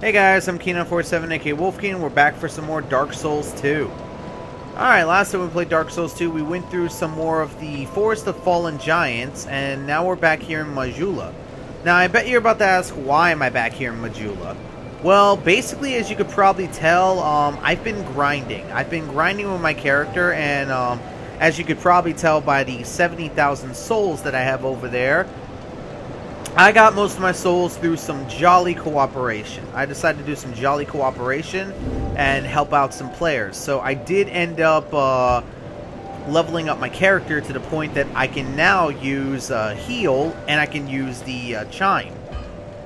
Hey guys, I'm Keenan47 aka Wolfkeen, and we're back for some more Dark Souls 2. Alright, last time we played Dark Souls 2, we went through some more of the Forest of Fallen Giants, and now we're back here in Majula. Now, I bet you're about to ask, why am I back here in Majula? Well, basically, as you could probably tell, I've been grinding. I've been grinding with my character, and as you could probably tell by the 70,000 souls that I have over there, I got most of my souls through some jolly cooperation. I decided to do some jolly cooperation and help out some players. So I did end up leveling up my character to the point that I can now use heal, and I can use the chime.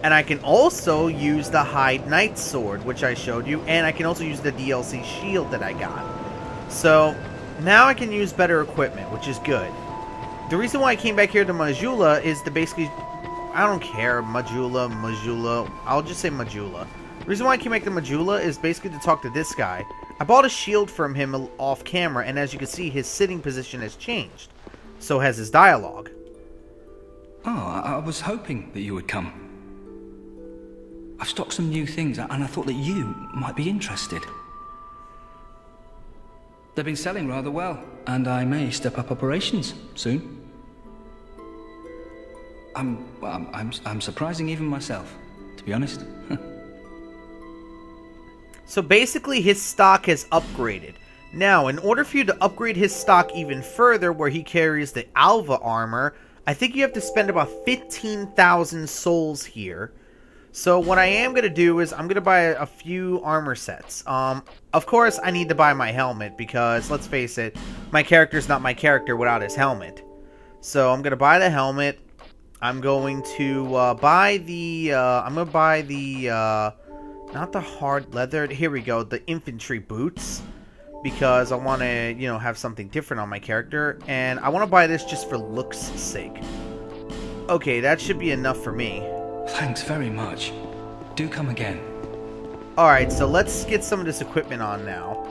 And I can also use the Hide Knight Sword, which I showed you, and I can also use the DLC shield that I got. So now I can use better equipment, which is good. The reason why I came back here to Majula is to basically... I don't care, Majula, I'll just say Majula. The reason why I came back to Majula is basically to talk to this guy. I bought a shield from him off camera, and as you can see, his sitting position has changed. So has his dialogue. Oh, I was hoping that you would come. I've stocked some new things, and I thought that you might be interested. They've been selling rather well, and I may step up operations soon. I'm surprising even myself, to be honest. So basically, his stock has upgraded. Now, in order for you to upgrade his stock even further, where he carries the Alva armor, I think you have to spend about 15,000 souls here. So what I am going to do is I'm going to buy a few armor sets. Of course, I need to buy my helmet because, let's face it, my character's not my character without his helmet. So I'm going to buy the helmet. I'm going to buy the, not the hard leather, here we go, the infantry boots, because I want to, you know, have something different on my character, and I want to buy this just for looks' sake. Okay, that should be enough for me. Thanks very much. Do come again. Alright, so let's get some of this equipment on now.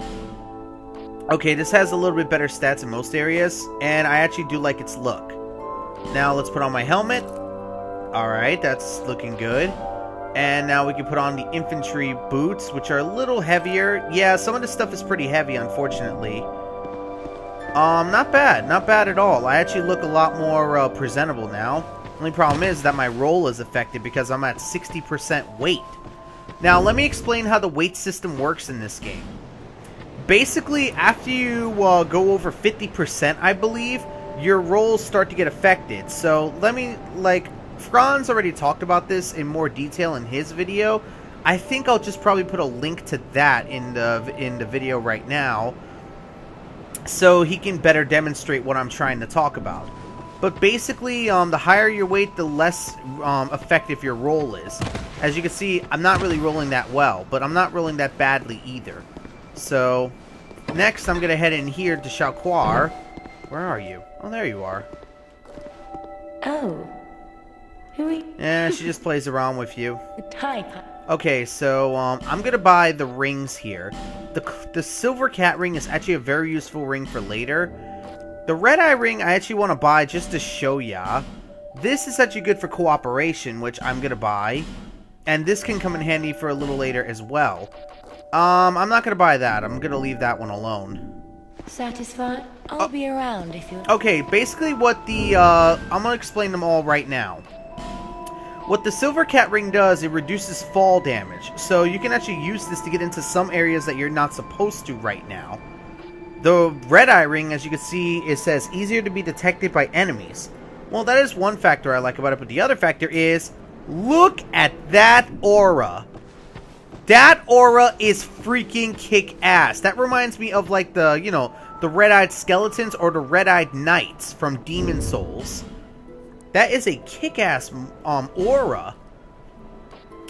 Okay, this has a little bit better stats in most areas, and I actually do like its look. Now let's put on my helmet. Alright, that's looking good. And now we can put on the infantry boots, which are a little heavier. Yeah, some of this stuff is pretty heavy, unfortunately. Not bad. Not bad at all. I actually look a lot more presentable now. Only problem is that my roll is affected because I'm at 60% weight. Now, let me explain how the weight system works in this game. Basically, after you go over 50%, I believe, your rolls start to get affected. So let me, Franz already talked about this in more detail in his video. I think I'll just probably put a link to that in the video right now, so he can better demonstrate what I'm trying to talk about. But basically, the higher your weight, the less effective your roll is. As you can see, I'm not really rolling that well, but I'm not rolling that badly either. So next, I'm gonna head in here to Shauquar. Where are you? Oh, there you are. Oh. Who are you? Yeah, she just plays around with you. The type. Okay, so, I'm gonna buy the rings here. The silver cat ring is actually a very useful ring for later. The red eye ring I actually want to buy just to show ya. This is actually good for cooperation, which I'm gonna buy. And this can come in handy for a little later as well. I'm not gonna buy that. I'm gonna leave that one alone. Satisfied? I'll be around if you... Okay, basically what the, I'm gonna explain them all right now. What the silver cat ring does, it reduces fall damage. So you can actually use this to get into some areas that you're not supposed to right now. The red eye ring, as you can see, it says easier to be detected by enemies. Well, that is one factor I like about it, but the other factor is, look at that aura. That aura is freaking kick-ass. That reminds me of, like, the, you know, the red-eyed skeletons or the red-eyed knights from Demon Souls. That is a kick-ass aura.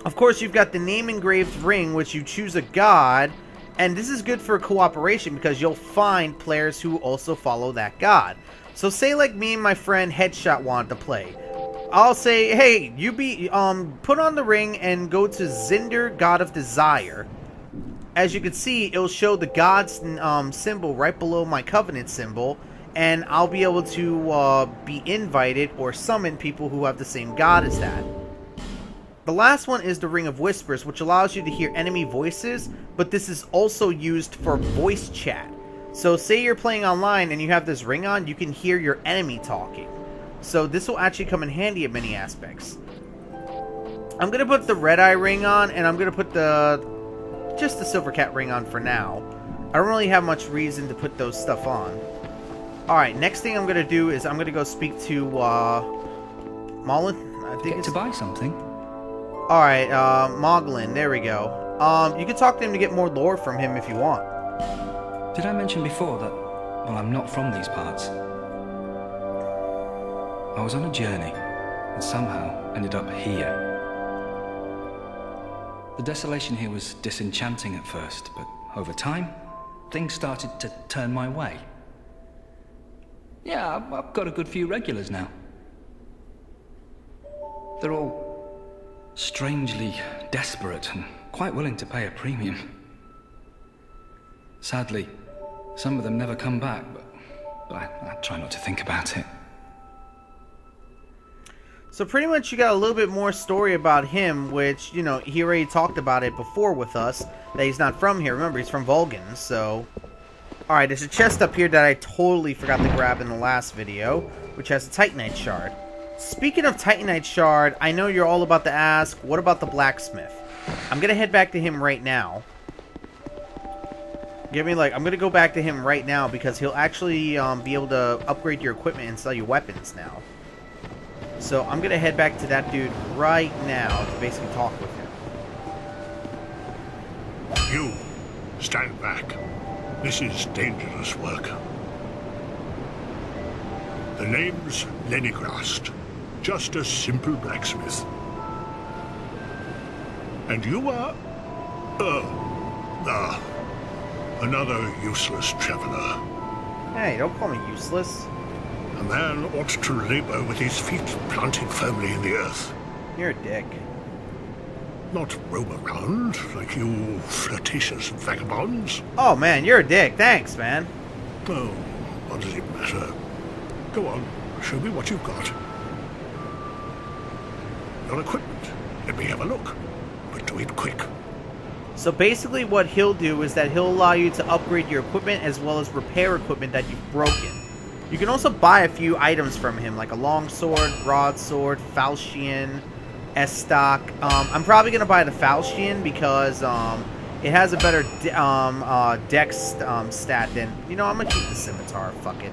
Of course, you've got the name-engraved ring, which you choose a god, and this is good for cooperation because you'll find players who also follow that god. So say like me and my friend Headshot wanted to play. I'll say, hey, you put on the ring and go to Zinder, God of Desire. As you can see, it'll show the god's symbol right below my covenant symbol, and I'll be able to be invited or summon people who have the same god as that. The last one is the Ring of Whispers, which allows you to hear enemy voices, but this is also used for voice chat. So say you're playing online and you have this ring on, you can hear your enemy talking. So this will actually come in handy in many aspects. I'm going to put the Red Eye ring on, and I'm going to put just the Silver Cat ring on for now. I don't really have much reason to put those stuff on. Alright, next thing I'm going to do is I'm going to go speak to Mullen. I think it's to buy something. Alright, Moglin, there we go. You can talk to him to get more lore from him if you want. Did I mention before that, well, I'm not from these parts? I was on a journey, and somehow ended up here. The desolation here was disenchanting at first, but over time, things started to turn my way. Yeah, I've got a good few regulars now. They're all strangely desperate and quite willing to pay a premium. Sadly, some of them never come back, but I try not to think about it. So pretty much you got a little bit more story about him, which, you know, he already talked about it before with us, that he's not from here. Remember, he's from Vulcan, so... Alright, there's a chest up here that I totally forgot to grab in the last video, which has a Titanite shard. Speaking of Titanite shard, I know you're all about to ask, what about the blacksmith? I'm gonna head back to him right now. I'm gonna go back to him right now because he'll actually be able to upgrade your equipment and sell you weapons now. So I'm gonna head back to that dude right now to basically talk with him. You, stand back. This is dangerous work. The name's Lenigrast. Just a simple blacksmith. And you are... another useless traveler. Hey, don't call me useless. A man ought to labor with his feet planted firmly in the earth. You're a dick. Not roam around like you flirtatious vagabonds. Oh man, you're a dick. Thanks, man. Oh, what does it matter? Go on, show me what you've got. Your equipment. Let me have a look. But do it quick. So basically what he'll do is that he'll allow you to upgrade your equipment as well as repair equipment that you've broken. You can also buy a few items from him, like a longsword, broadsword, falchion, S-stock. I'm probably going to buy the falchion because it has a better dex stat than... You know, I'm going to keep the scimitar, fuck it.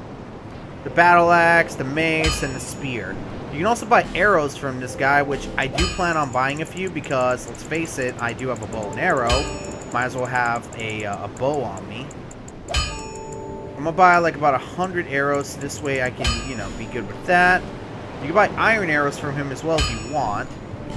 The battle axe, the mace, and the spear. You can also buy arrows from this guy, which I do plan on buying a few because, let's face it, I do have a bow and arrow. Might as well have a bow on me. I'm going to buy like about 100 arrows, so this way I can, you know, be good with that. You can buy iron arrows from him as well if you want.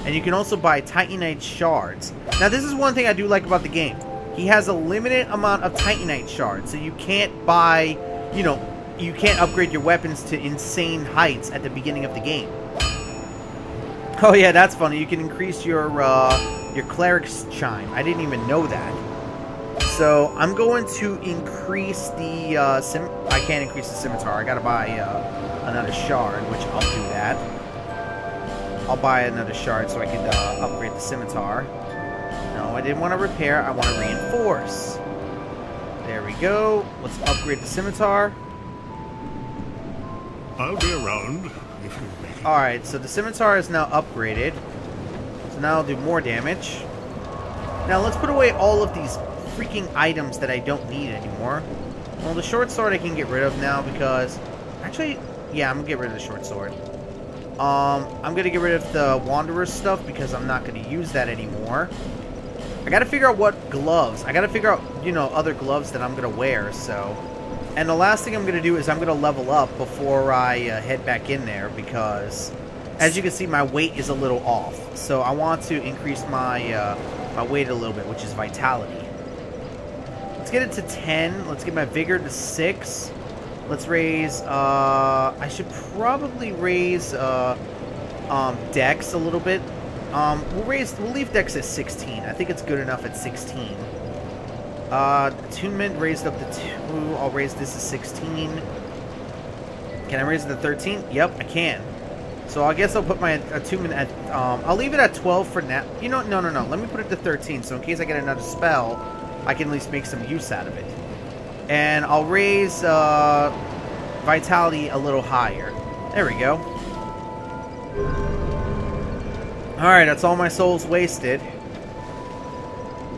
And you can also buy Titanite shards. Now, this is one thing I do like about the game. He has a limited amount of Titanite shards, so you can't buy, you know, you can't upgrade your weapons to insane heights at the beginning of the game. Oh yeah, that's funny. You can increase your cleric's chime. I didn't even know that. So I'm going to increase the I can't increase the scimitar. I gotta buy another shard, which I'll do that. I'll buy another shard so I can upgrade the scimitar. No, I didn't want to repair. I want to reinforce. There we go. Let's upgrade the scimitar. I'll be around if you make it. Alright, so the scimitar is now upgraded. So now I'll do more damage. Now let's put away all of these freaking items that I don't need anymore. Well, the short sword I can get rid of now because... Actually, yeah, I'm going to get rid of the short sword. I'm going to get rid of the Wanderer's stuff because I'm not going to use that anymore. I got to figure out what gloves. I got to figure out, you know, other gloves that I'm going to wear, so... And the last thing I'm going to do is I'm going to level up before I head back in there because, as you can see, my weight is a little off. So I want to increase my my weight a little bit, which is vitality. Let's get it to 10. Let's get my vigor to 6. Let's raise... I should probably raise dex a little bit. We'll leave dex at 16. I think it's good enough at 16. Attunement raised up to 2. I'll raise this to 16. Can I raise it to 13? Yep, I can. So I guess I'll put my attunement at, I'll leave it at 12 for now. You know, no. Let me put it to 13, so in case I get another spell, I can at least make some use out of it. And I'll raise, vitality a little higher. There we go. Alright, that's all my souls wasted.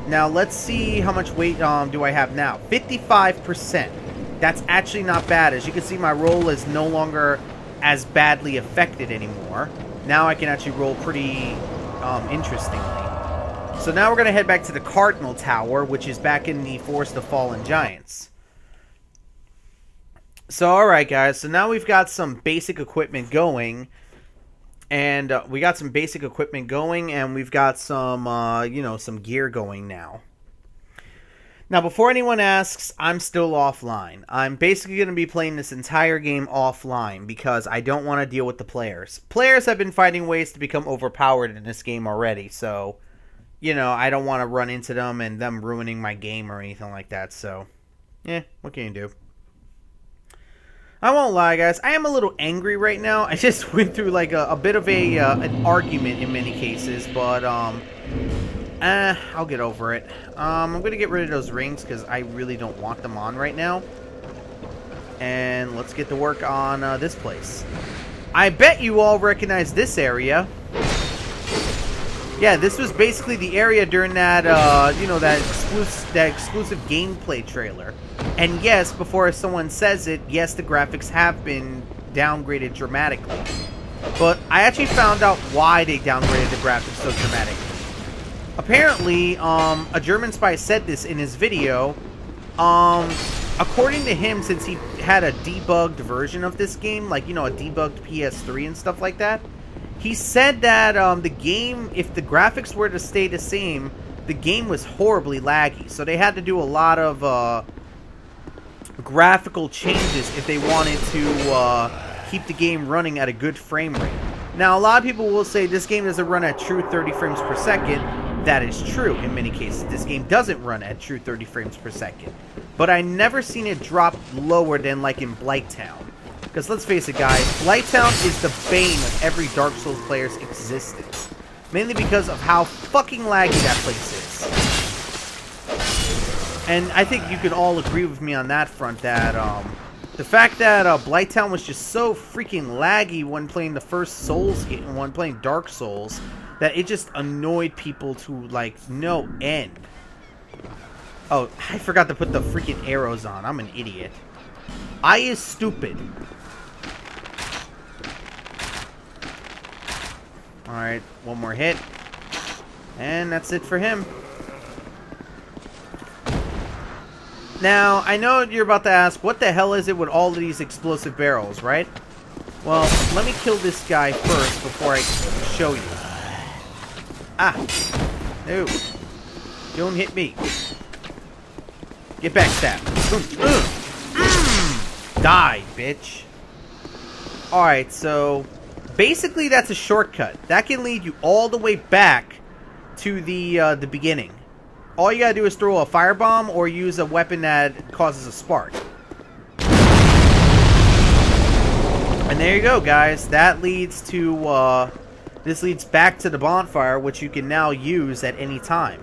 Now, let's see how much weight, do I have now. 55%. That's actually not bad. As you can see, my roll is no longer as badly affected anymore. Now I can actually roll pretty interestingly. So now we're going to head back to the Cardinal Tower, which is back in the Forest of Fallen Giants. So alright guys, so now we've got some basic equipment going. And we got some basic equipment going, and we've got some, you know, some gear going now. Now, before anyone asks, I'm still offline. I'm basically going to be playing this entire game offline because I don't want to deal with the players. Players have been finding ways to become overpowered in this game already, so, you know, I don't want to run into them and them ruining my game or anything like that, so, what can you do? I won't lie, guys. I am a little angry right now. I just went through, like, a bit of an argument in many cases, but, I'll get over it. I'm going to get rid of those rings because I really don't want them on right now. And let's get to work on this place. I bet you all recognize this area. Yeah, this was basically the area during that, you know, that exclusive gameplay trailer. And yes, before someone says it, yes, the graphics have been downgraded dramatically. But I actually found out why they downgraded the graphics so dramatically. Apparently, a German spy said this in his video. According to him, since he had a debugged version of this game, like, you know, a debugged PS3 and stuff like that, he said that the game, if the graphics were to stay the same, the game was horribly laggy. So they had to do a lot of graphical changes if they wanted to keep the game running at a good frame rate. Now, a lot of people will say this game doesn't run at true 30 frames per second. That is true in many cases. This game doesn't run at true 30 frames per second. But I never seen it drop lower than like in Blighttown. Because let's face it, guys, Blighttown is the bane of every Dark Souls player's existence. Mainly because of how fucking laggy that place is. And I think you can all agree with me on that front that the fact that Blighttown was just so freaking laggy when playing the first Souls game, when playing Dark Souls, that it just annoyed people to, like, no end. Oh, I forgot to put the freaking arrows on. I'm an idiot. I is stupid. Alright, one more hit. And that's it for him. Now, I know you're about to ask, what the hell is it with all of these explosive barrels, right? Well, let me kill this guy first before I show you. Ah! No. Don't hit me. Get back, stab. Die, bitch. Alright, so basically that's a shortcut. That can lead you all the way back to the beginning. All you gotta do is throw a firebomb or use a weapon that causes a spark. And there you go, guys. That leads to, this leads back to the bonfire, which you can now use at any time.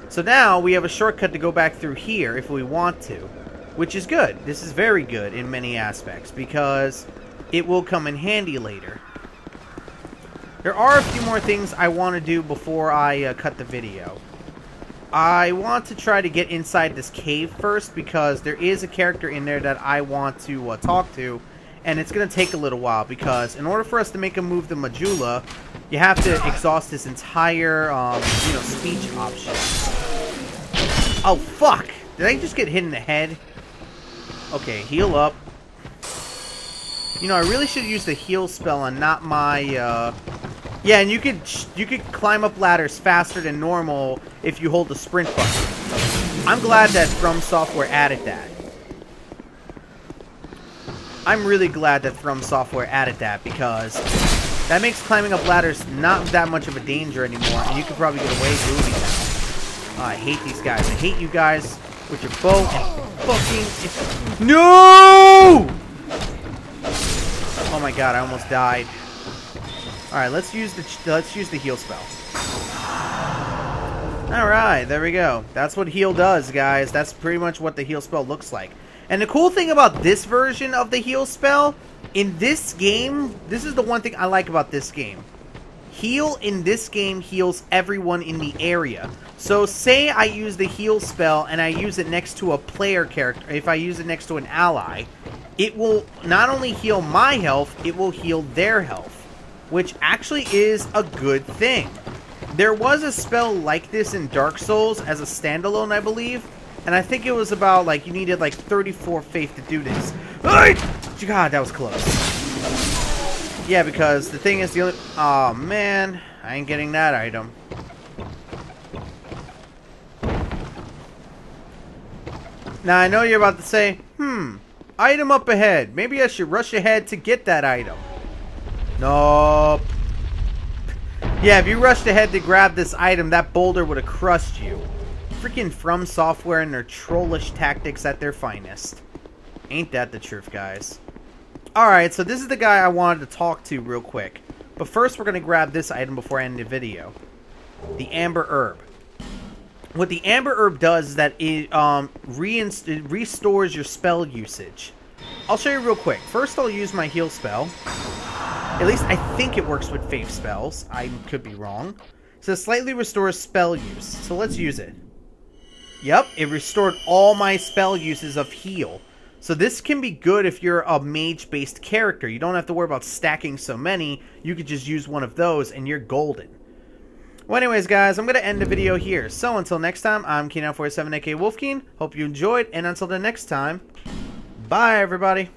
So now we have a shortcut to go back through here if we want to, which is good. This is very good in many aspects because it will come in handy later. There are a few more things I want to do before I cut the video. I want to try to get inside this cave first because there is a character in there that I want to talk to, and it's going to take a little while because in order for us to make a move to Majula, you have to exhaust this entire, you know, speech option. Oh, fuck! Did I just get hit in the head? Okay, heal up. You know, I really should use the heal spell on not my, yeah, and you could climb up ladders faster than normal if you hold the sprint button. I'm glad that From Software added that. I'm really glad that From Software added that because that makes climbing up ladders not that much of a danger anymore, and you can probably get away moving now. Oh, I hate these guys. I hate you guys with your bow and fucking... No! Oh my god, I almost died. Alright, let's use the heal spell. Alright, there we go. That's what heal does, guys. That's pretty much what the heal spell looks like. And the cool thing about this version of the heal spell, in this game, this is the one thing I like about this game. Heal in this game heals everyone in the area. So say I use the heal spell and I use it next to a player character, if I use it next to an ally, it will not only heal my health, it will heal their health, which actually is a good thing. There was a spell like this in Dark Souls as a standalone, I believe, and I think it was about, like, you needed, like, 34 faith to do this. God, that was close. Yeah, because the thing is, the only... Aw, man. I ain't getting that item. Now, I know you're about to say, item up ahead. Maybe I should rush ahead to get that item. Nope. Yeah, if you rushed ahead to grab this item, that boulder would have crushed you. Freaking From Software and their trollish tactics at their finest. Ain't that the truth, guys? Alright, so this is the guy I wanted to talk to real quick. But first, we're going to grab this item before I end the video. The Amber Herb. What the Amber Herb does is that it restores your spell usage. I'll show you real quick. First, I'll use my heal spell. At least I think it works with faith spells. I could be wrong. So slightly restores spell use. So let's use it. Yep, it restored all my spell uses of heal. So this can be good if you're a mage-based character. You don't have to worry about stacking so many. You could just use one of those and you're golden. Well, anyways, guys, I'm going to end the video here. So until next time, I'm Keen947 aka Wolfkeen. Hope you enjoyed, and until the next time, bye, everybody.